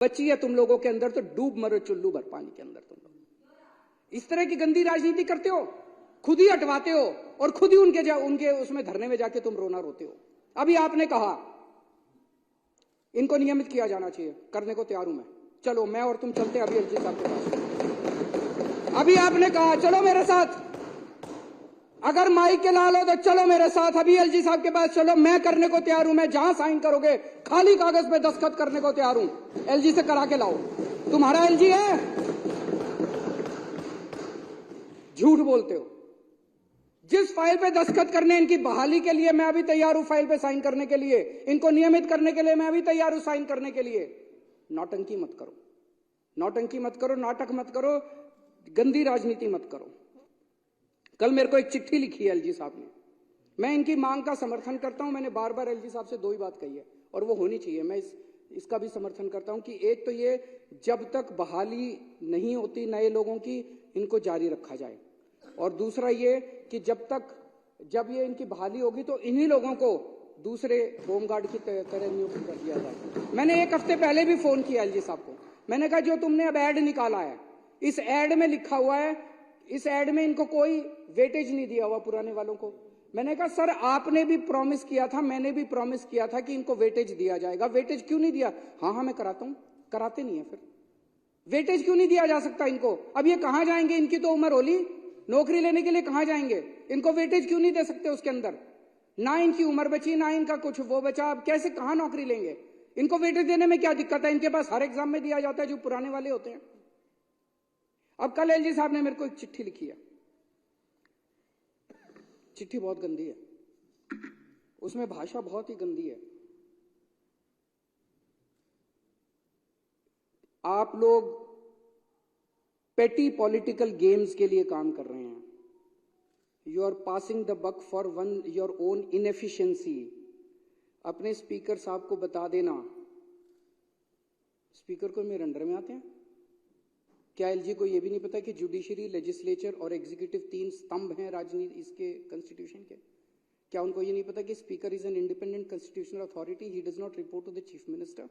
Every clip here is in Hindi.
बची है तुम लोगों के अंदर तो डूब मरो चुल्लू भर पानी के अंदर। तुम लोग इस तरह की गंदी राजनीति करते हो, खुद ही हटवाते हो और खुद ही उनके उसमें धरने में जाके तुम रोना रोते हो। अभी आपने कहा इनको नियमित किया जाना चाहिए, करने को तैयार हूं मैं। चलो मैं और तुम चलते अभी एलजी साहब के पास। अभी आपने कहा चलो मेरे साथ, अगर माइक के लाल हो तो चलो मेरे साथ, अभी एलजी साहब के पास चलो, मैं करने को तैयार हूं। मैं जहां साइन करोगे खाली कागज पे दस्तखत करने को तैयार हूं। एलजी से करा के लाओ। तुम्हारा एलजी है? झूठ बोलते हो। जिस फाइल पे दस्तखत करने इनकी बहाली के लिए मैं अभी तैयार हूं, फाइल पे साइन करने के लिए, इनको नियमित करने के लिए मैं अभी तैयार हूं साइन करने के लिए। नौटंकी मत करो, नौटंकी मत करो, नाटक मत करो, गंदी राजनीति मत करो। कल मेरे को एक चिट्ठी लिखी है एलजी साहब ने। मैं इनकी मांग का समर्थन करता हूं। मैंने बार बार एलजी साहब से दो ही बात कही है और वो होनी चाहिए। मैं इसका भी समर्थन करता हूं कि एक तो ये जब तक बहाली नहीं होती नए लोगों की, इनको जारी रखा जाए, और दूसरा ये कि जब ये इनकी बहाली होगी तो इन्हीं लोगों को दूसरे होमगार्ड की तरह नियुक्त कर दिया जाए। मैंने एक हफ्ते पहले भी फोन किया एलजी साहब को। मैंने कहा जो तुमने अब ऐड निकाला है, इस ऐड में लिखा हुआ है, इस ऐड में इनको कोई वेटेज नहीं दिया हुआ पुराने वालों को। मैंने कहा सर आपने भी प्रॉमिस किया था, मैंने भी प्रॉमिस किया था कि इनको वेटेज दिया जाएगा, वेटेज क्यों नहीं दिया? हाँ मैं कराता हूं। कराते नहीं है, फिर वेटेज क्यों नहीं दिया जा सकता इनको? अब ये कहां जाएंगे? इनकी तो उम्र होली, नौकरी लेने के लिए कहां जाएंगे? इनको वेटेज क्यों नहीं दे सकते? उसके अंदर ना इनकी उम्र बची, ना इनका कुछ वो बचा, अब कैसे कहां नौकरी लेंगे? इनको वेटेज देने में क्या दिक्कत है? इनके पास हर एग्जाम में दिया जाता है जो पुराने वाले होते हैं। अब कल एलजी साहब ने मेरे को एक चिट्ठी लिखी है। चिट्ठी बहुत गंदी है, उसमें भाषा बहुत ही गंदी है। आप लोग पेटी पॉलिटिकल गेम्स के लिए काम कर रहे हैं। You are passing the buck for your own inefficiency. अपने स्पीकर साहब को बता देना। स्पीकर को मेरे अंडर में आते हैं क्या? एलजी को यह भी नहीं पता कि जुडिशरी, लेजिस्लेचर और एग्जीक्यूटिव 3 स्तंभ हैं राजनीति इसके कॉन्स्टिट्यूशन के? क्या उनको ये नहीं पता कि speaker is an independent constitutional authority, he does not report to the chief minister?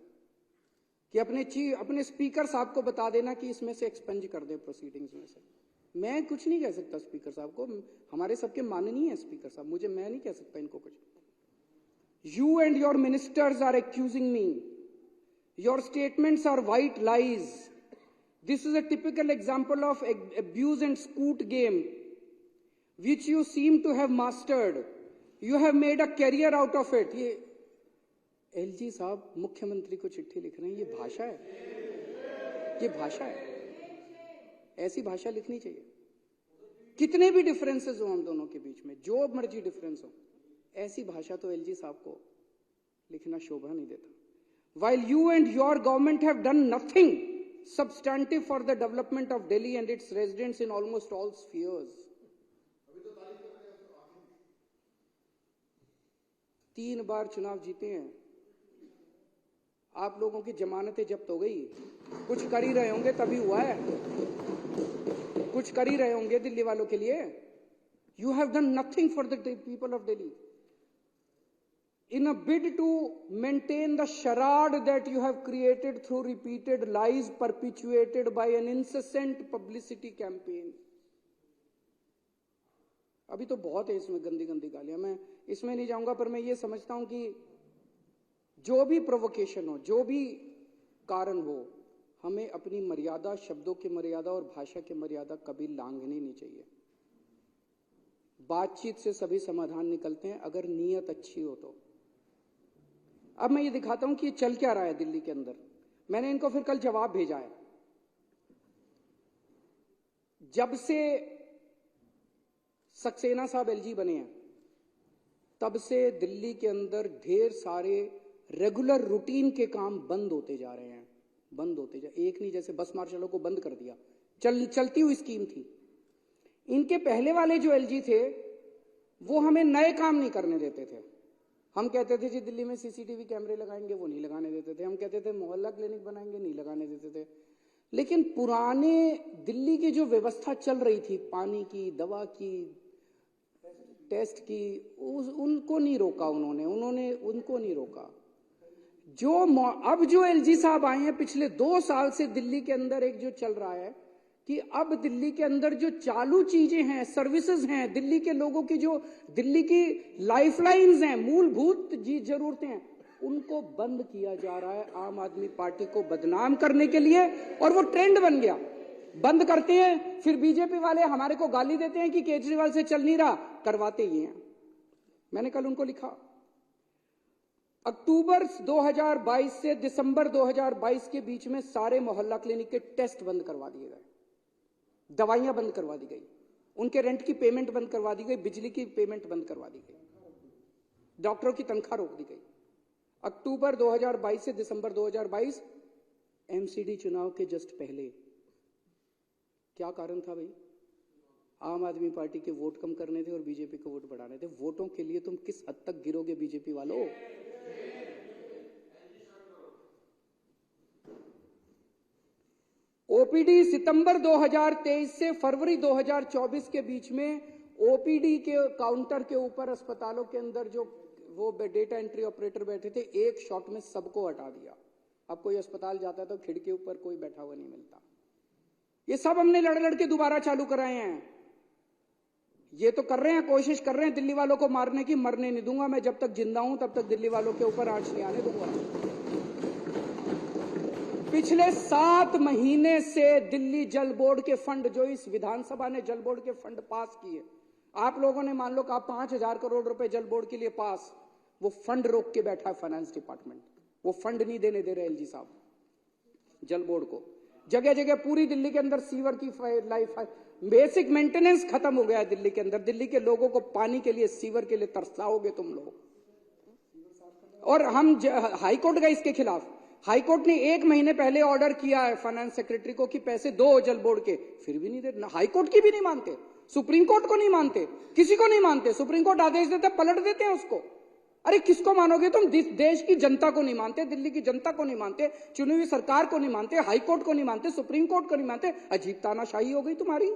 कि अपने स्पीकर साहब को बता देना कि इसमें से एक्सपेंज कर दे प्रोसीडिंग्स में से। मैं कुछ नहीं कह सकता स्पीकर साहब को, हमारे सबके माननीय है स्पीकर साहब, मैं नहीं कह सकता इनको कुछ। You and your ministers are accusing me, your statements are white lies. This is a typical example of abuse and scoot game, which you seem to have mastered. You have made a career out of it. ये एलजी साहब मुख्यमंत्री को चिट्ठी लिख रहे हैं, ये भाषा है? ये भाषा है? ऐसी भाषा लिखनी चाहिए। कितने भी डिफरेंसेस हो हम दोनों के बीच में, जो मर्जी डिफरेंस हो, ऐसी भाषा तो एलजी साहब को लिखना शोभा नहीं देता। While you and your government have done nothing substantive for the development of Delhi and its residents in almost all spheres. 3 बार चुनाव जीते हैं आप लोगों की जमानतें जब्त हो गई। कुछ कर ही रहे होंगे तभी हुआ है, कुछ कर ही रहे होंगे दिल्ली वालों के लिए। You have done nothing for the people of Delhi. In a bid to maintain the charade that you have created through repeated lies perpetuated by an incessant publicity campaign. अभी तो बहुत है इसमें गंदी गंदी गालियां, मैं इसमें नहीं जाऊंगा, पर मैं ये समझता हूं कि जो भी प्रोवोकेशन हो, जो भी कारण हो, हमें अपनी मर्यादा, शब्दों की मर्यादा और भाषा की मर्यादा कभी लांघनी नहीं चाहिए। बातचीत से सभी समाधान निकलते हैं अगर नीयत अच्छी हो तो। अब मैं ये दिखाता हूं कि ये चल क्या रहा है दिल्ली के अंदर। मैंने इनको फिर कल जवाब भेजा है। जब से सक्सेना साहब एलजी बने हैं, तब से दिल्ली के अंदर ढेर सारे रेगुलर रूटीन के काम बंद होते जा रहे हैं, बंद होते जा, एक नहीं, जैसे बस मार्शलों को बंद कर दिया, चलती हुई स्कीम थी। इनके पहले वाले जो एलजी थे वो हमें नए काम नहीं करने देते थे। हम कहते थे जी दिल्ली में सीसीटीवी कैमरे लगाएंगे, वो नहीं लगाने देते थे। हम कहते थे मोहल्ला क्लिनिक बनाएंगे, नहीं लगाने देते थे। लेकिन पुराने दिल्ली की जो व्यवस्था चल रही थी, पानी की, दवा की, टेस्ट की, उनको नहीं रोका उनको नहीं रोका। अब जो एलजी साहब आए हैं पिछले 2 साल से दिल्ली के अंदर एक जो चल रहा है कि अब दिल्ली के अंदर जो चालू चीजें हैं, सर्विसेज हैं, दिल्ली के लोगों की जो दिल्ली की लाइफलाइंस हैं, मूलभूत जरूरतें हैं, उनको बंद किया जा रहा है आम आदमी पार्टी को बदनाम करने के लिए। और वो ट्रेंड बन गया। बंद करते हैं, फिर बीजेपी वाले हमारे को गाली देते हैं कि केजरीवाल से चल नहीं रहा, करवाते ही हैं। मैंने कल उनको लिखा, अक्टूबर 2022 से दिसंबर 2022 के बीच में सारे मोहल्ला क्लिनिक के टेस्ट बंद करवा दिए गए, दवाइयां बंद करवा दी गई, उनके रेंट की पेमेंट बंद करवा दी गई, बिजली की पेमेंट बंद करवा दी गई, डॉक्टरों की तनख्वाह रोक दी गई। अक्टूबर 2022 से दिसंबर 2022, एमसीडी चुनाव के जस्ट पहले। क्या कारण था भाई? आम आदमी पार्टी के वोट कम करने थे और बीजेपी को वोट बढ़ाने थे। वोटों के लिए तुम किस हद तक गिरोगे बीजेपी वालों? ओपीडी सितंबर 2023 से फरवरी 2024 के बीच में ओपीडी के काउंटर के ऊपर अस्पतालों के अंदर जो वो डेटा एंट्री ऑपरेटर बैठे थे, एक शॉट में सबको हटा दिया। अब कोई अस्पताल जाता है तो खिड़की ऊपर कोई बैठा हुआ नहीं मिलता। ये सब हमने लड़ के दोबारा चालू कराए हैं। ये तो कर रहे हैं, कोशिश कर रहे हैं दिल्ली वालों को मारने की। मरने नहीं दूंगा मैं, जब तक जिंदा हूं तब तक दिल्ली वालों के ऊपर आंच नहीं आने दूंगा। पिछले 7 महीने से दिल्ली जल बोर्ड के फंड, जो इस विधानसभा ने जल बोर्ड के फंड पास किए, आप लोगों ने मान लो कहा 5,000 करोड़ रुपए जल बोर्ड के लिए पास, वो फंड रोक के बैठा है फाइनेंस डिपार्टमेंट। वो फंड नहीं देने दे रहे एलजी साहब जल बोर्ड को। जगह जगह पूरी दिल्ली के अंदर सीवर की लाइफ, बेसिक मेंटेनेंस खत्म हो गया है दिल्ली के अंदर। दिल्ली के लोगों को पानी के लिए, सीवर के लिए तरसाओगे तुम लोग। और हम हाईकोर्ट गए इसके खिलाफ। हाईकोर्ट ने 1 महीने पहले ऑर्डर किया है फाइनेंस सेक्रेटरी को कि पैसे दो जल बोर्ड के, फिर भी नहीं दे। हाईकोर्ट की भी नहीं मानते, सुप्रीम कोर्ट को नहीं मानते, किसी को नहीं मानते। सुप्रीम कोर्ट आदेश देते पलट देते हैं उसको। अरे किसको मानोगे तुम? देश की जनता को नहीं मानते, दिल्ली की जनता को नहीं मानते, चुनी हुई सरकार को नहीं मानते, हाईकोर्ट को नहीं मानते, सुप्रीम कोर्ट को नहीं मानते। अजीब तानाशाही हो गई तुम्हारी।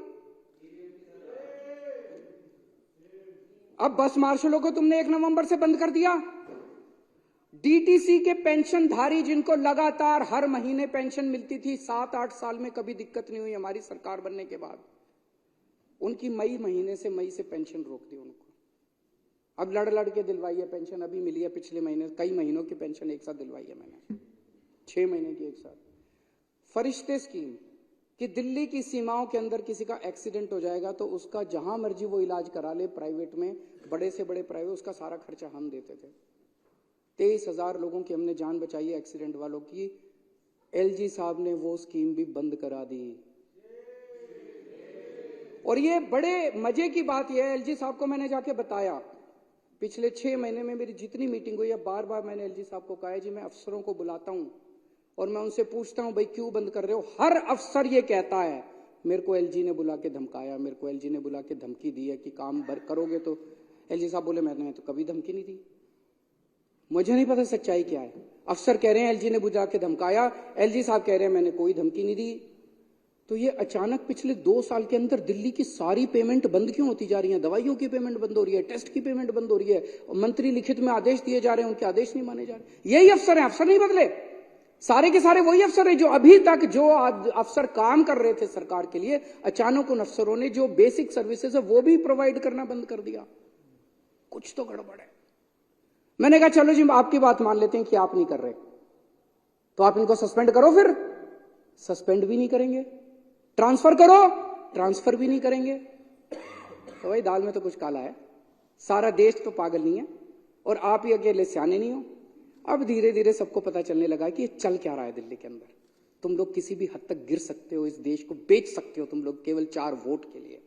अब बस मार्शलों को तुमने 1 नवंबर से बंद कर दिया। डीटीसी के पेंशनधारी जिनको लगातार हर महीने पेंशन मिलती थी 7-8 साल में, कभी दिक्कत नहीं हुई हमारी सरकार बनने के बाद, उनकी मई से पेंशन रोक दी उनको। अब लड़ के दिलवाई है पेंशन, अभी मिली है पिछले महीने, कई महीनों की पेंशन एक साथ दिलवाई है मैंने, 6 महीने की एक साथ। फरिश्ते स्कीम कि दिल्ली की सीमाओं के अंदर किसी का एक्सीडेंट हो जाएगा तो उसका जहां मर्जी वो इलाज करा ले, प्राइवेट में, बड़े से बड़े प्राइवेट, उसका सारा खर्चा हम देते थे। 23,000 लोगों की हमने जान बचाई है एक्सीडेंट वालों की। एलजी साहब ने वो स्कीम भी बंद करा दी। और ये बड़े मजे की बात यह है, एलजी साहब को मैंने जाके बताया, पिछले 6 महीने में मेरी जितनी मीटिंग हुई है, बार बार मैंने एलजी साहब को कहा है जी मैं अफसरों को बुलाता हूं और मैं उनसे पूछता हूं भाई क्यों बंद कर रहे हो। हर अफसर ये कहता है मेरे को एलजी ने बुला के धमकाया, मेरे को एलजी ने बुला के धमकी दी है कि काम करोगे तो। एलजी साहब बोले मैंने तो कभी धमकी नहीं दी। मुझे नहीं पता सच्चाई क्या है। अफसर कह रहे हैं एलजी ने बुला के धमकाया, एलजी साहब कह रहे हैं मैंने कोई धमकी नहीं दी। तो ये अचानक पिछले 2 साल के अंदर दिल्ली की सारी पेमेंट बंद क्यों होती जा रही है? दवाइयों की पेमेंट बंद हो रही है, टेस्ट की पेमेंट बंद हो रही है, मंत्री लिखित में आदेश दिए जा रहे हैं, उनके आदेश नहीं माने जा रहे। यही अफसर हैं, अफसर नहीं बदले, सारे के सारे वही अफसर हैं जो अभी तक जो अफसर काम कर रहे थे सरकार के लिए, अचानक उन अफसरों ने जो बेसिक सर्विसेज है वो भी प्रोवाइड करना बंद कर दिया। कुछ तो गड़बड़ है। मैंने कहा चलो जी आपकी बात मान लेते हैं कि आप नहीं कर रहे, तो आप इनको सस्पेंड करो। फिर सस्पेंड भी नहीं करेंगे, ट्रांसफर करो, ट्रांसफर भी नहीं करेंगे। तो भाई दाल में तो कुछ काला है। सारा देश तो पागल नहीं है और आप ही अकेले सियाने नहीं हो। अब धीरे धीरे सबको पता चलने लगा कि ये चल क्या रहा है दिल्ली के अंदर। तुम लोग किसी भी हद तक गिर सकते हो, इस देश को बेच सकते हो तुम लोग केवल 4 वोट के लिए।